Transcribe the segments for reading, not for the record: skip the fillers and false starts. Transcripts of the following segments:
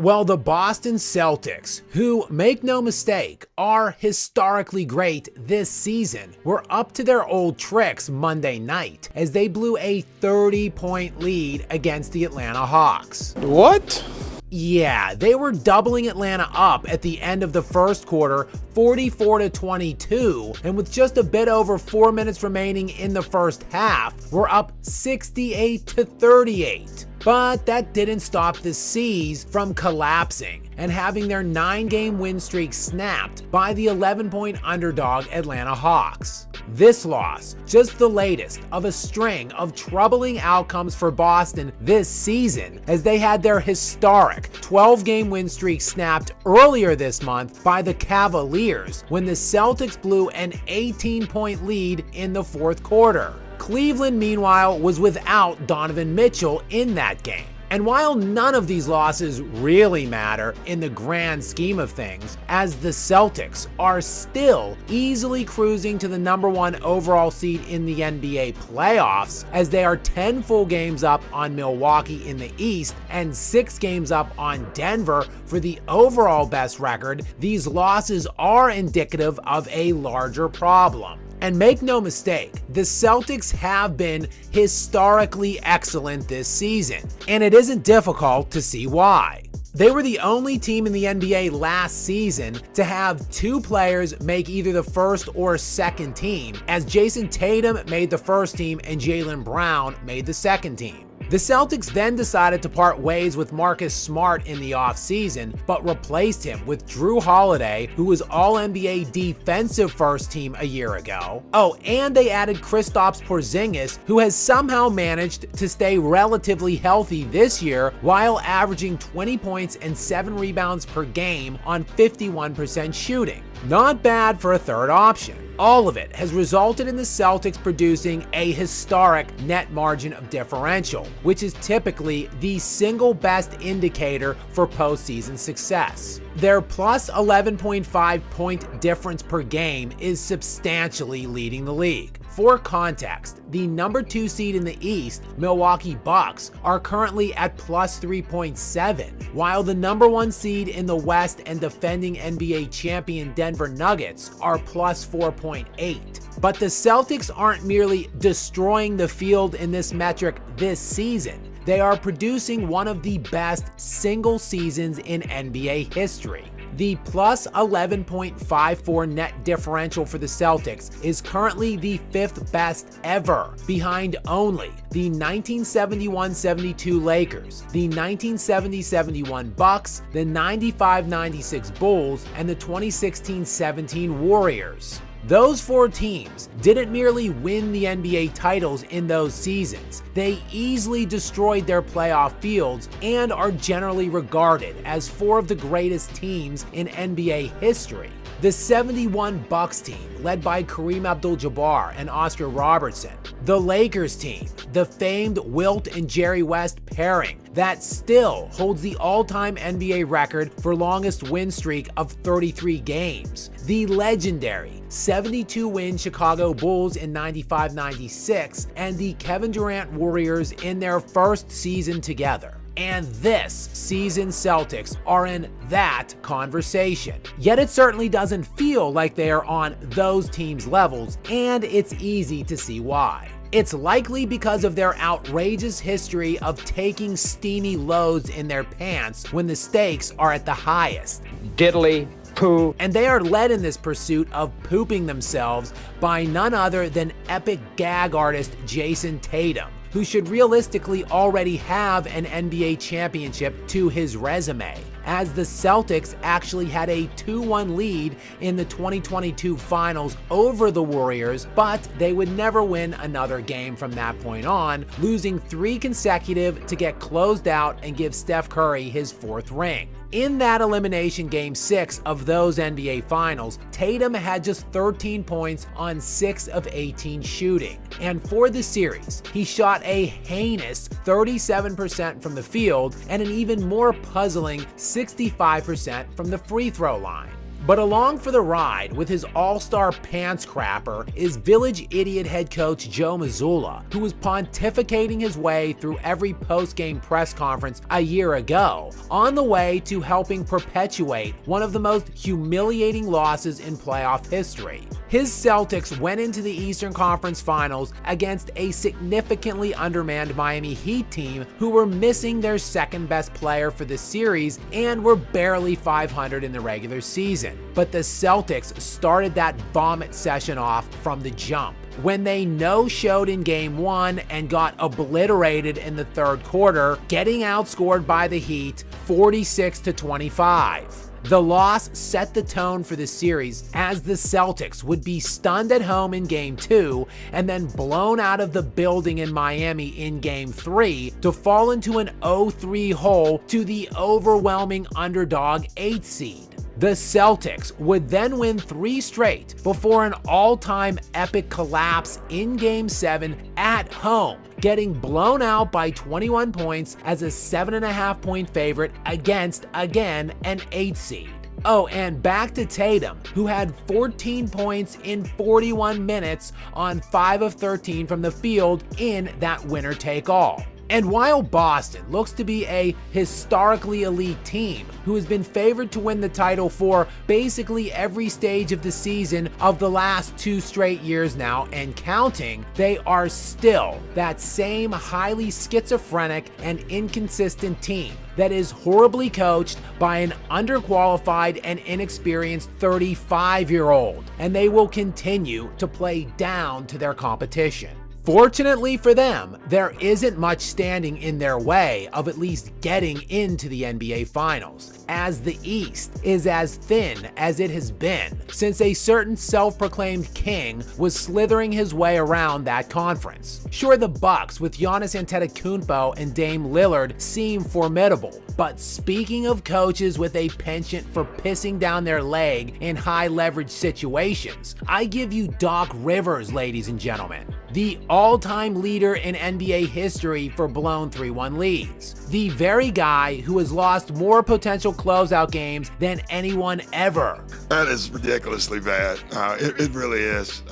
Well, the Boston Celtics, who, make no mistake, are historically great this season, were up to their old tricks Monday night as they blew a 30-point lead against the Atlanta Hawks. What? Yeah, they were doubling Atlanta up at the end of the first quarter, 44-22, and with just a bit over 4 minutes remaining in the first half, were up 68-38. But that didn't stop the C's from collapsing and having their 9-game win streak snapped by the 11-point underdog Atlanta Hawks. This loss, just the latest of a string of troubling outcomes for Boston this season, as they had their historic 12-game win streak snapped earlier this month by the Cavaliers when the Celtics blew an 18-point lead in the fourth quarter. Cleveland, meanwhile, was without Donovan Mitchell in that game. And while none of these losses really matter in the grand scheme of things, as the Celtics are still easily cruising to the #1 overall seed in the NBA playoffs, as they are 10 full games up on Milwaukee in the East and 6 games up on Denver for the overall best record, these losses are indicative of a larger problem. And make no mistake, the Celtics have been historically excellent this season, and it isn't difficult to see why. They were the only team in the NBA last season to have 2 players make either the first or second team, as Jason Tatum made the first team and Jaylen Brown made the second team. The Celtics then decided to part ways with Marcus Smart in the offseason, but replaced him with Drew Holiday, who was All-NBA defensive first team a year ago. Oh, and they added Kristaps Porzingis, who has somehow managed to stay relatively healthy this year while averaging 20 points and 7 rebounds per game on 51% shooting. Not bad for a third option. All of it has resulted in the Celtics producing a historic net margin of differential, which is typically the single best indicator for postseason success. Their plus 11.5 point difference per game is substantially leading the league. For context, the #2 seed in the East, Milwaukee Bucks, are currently at plus 3.7, while the #1 seed in the West and defending NBA champion Denver Nuggets are plus 4.8. But the Celtics aren't merely destroying the field in this metric this season. They are producing one of the best single seasons in NBA history. The plus 11.54 net differential for the Celtics is currently the 5th best ever, behind only the 1971-72 Lakers, the 1970-71 Bucks, the 95-96 Bulls, and the 2016-17 Warriors. Those 4 teams didn't merely win the NBA titles in those seasons, they easily destroyed their playoff fields and are generally regarded as 4 of the greatest teams in NBA history. The 71 Bucks team, led by Kareem Abdul-Jabbar and Oscar Robertson. The Lakers team, the famed Wilt and Jerry West pairing that still holds the all-time NBA record for longest win streak of 33 games. The legendary 72-win Chicago Bulls in 95-96 and the Kevin Durant Warriors in their first season together. And this season's Celtics are in that conversation. Yet it certainly doesn't feel like they are on those teams' levels, and it's easy to see why. It's likely because of their outrageous history of taking steamy loads in their pants when the stakes are at the highest. Diddly poo. And they are led in this pursuit of pooping themselves by none other than epic gag artist Jason Tatum, who should realistically already have an NBA championship to his resume, as the Celtics actually had a 2-1 lead in the 2022 finals over the Warriors, but they would never win another game from that point on, losing 3 consecutive to get closed out and give Steph Curry his 4th ring. In that elimination game 6 of those NBA finals, Tatum had just 13 points on 6 of 18 shooting. And for the series, he shot a heinous 37% from the field and an even more puzzling 65% from the free throw line. But along for the ride with his all-star pants crapper is village idiot head coach Joe Mazzulla, who was pontificating his way through every post-game press conference a year ago, on the way to helping perpetuate one of the most humiliating losses in playoff history. His Celtics went into the Eastern Conference Finals against a significantly undermanned Miami Heat team who were missing their second best player for the series and were barely 500 in the regular season. But the Celtics started that vomit session off from the jump when they no-showed in Game 1 and got obliterated in the third quarter, getting outscored by the Heat 46-25. The loss set the tone for the series as the Celtics would be stunned at home in Game 2 and then blown out of the building in Miami in Game 3 to fall into an 0-3 hole to the overwhelming underdog 8 seed. The Celtics would then win 3 straight before an all-time epic collapse in Game 7 at home, getting blown out by 21 points as a 7.5-point favorite against, again, an 8 seed. Oh, and back to Tatum, who had 14 points in 41 minutes on 5 of 13 from the field in that winner-take-all. And while Boston looks to be a historically elite team who has been favored to win the title for basically every stage of the season of the last 2 straight years now and counting, they are still that same highly schizophrenic and inconsistent team that is horribly coached by an underqualified and inexperienced 35-year-old, and they will continue to play down to their competition. Fortunately for them, there isn't much standing in their way of at least getting into the NBA Finals, as the East is as thin as it has been since a certain self-proclaimed king was slithering his way around that conference. Sure, the Bucks with Giannis Antetokounmpo and Dame Lillard seem formidable, but speaking of coaches with a penchant for pissing down their leg in high-leverage situations, I give you Doc Rivers, ladies and gentlemen, the all-time leader in NBA history for blown 3-1 leads. The very guy who has lost more potential closeout games than anyone ever. That is ridiculously bad. It really is.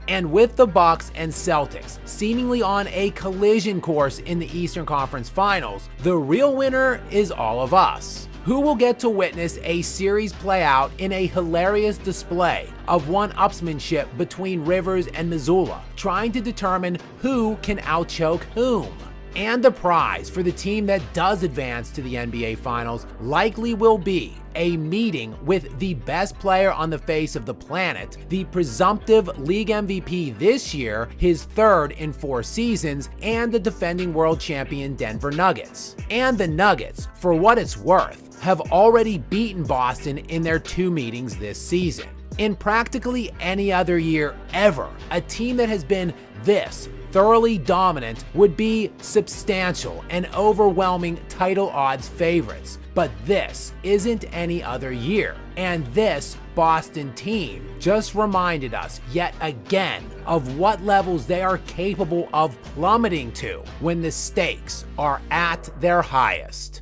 And with the Bucks and Celtics seemingly on a collision course in the Eastern Conference Finals, the real winner is all of us, who will get to witness a series play out in a hilarious display of one-upsmanship between Rivers and Mazzulla, trying to determine who can outchoke whom. And the prize for the team that does advance to the NBA Finals likely will be a meeting with the best player on the face of the planet, the presumptive league MVP this year, his 3rd in 4 seasons, and the defending world champion Denver Nuggets. And the Nuggets, for what it's worth, have already beaten Boston in their 2 meetings this season. In practically any other year ever, a team that has been this thoroughly dominant would be substantial and overwhelming title odds favorites. But this isn't any other year. And this Boston team just reminded us yet again of what levels they are capable of plummeting to when the stakes are at their highest.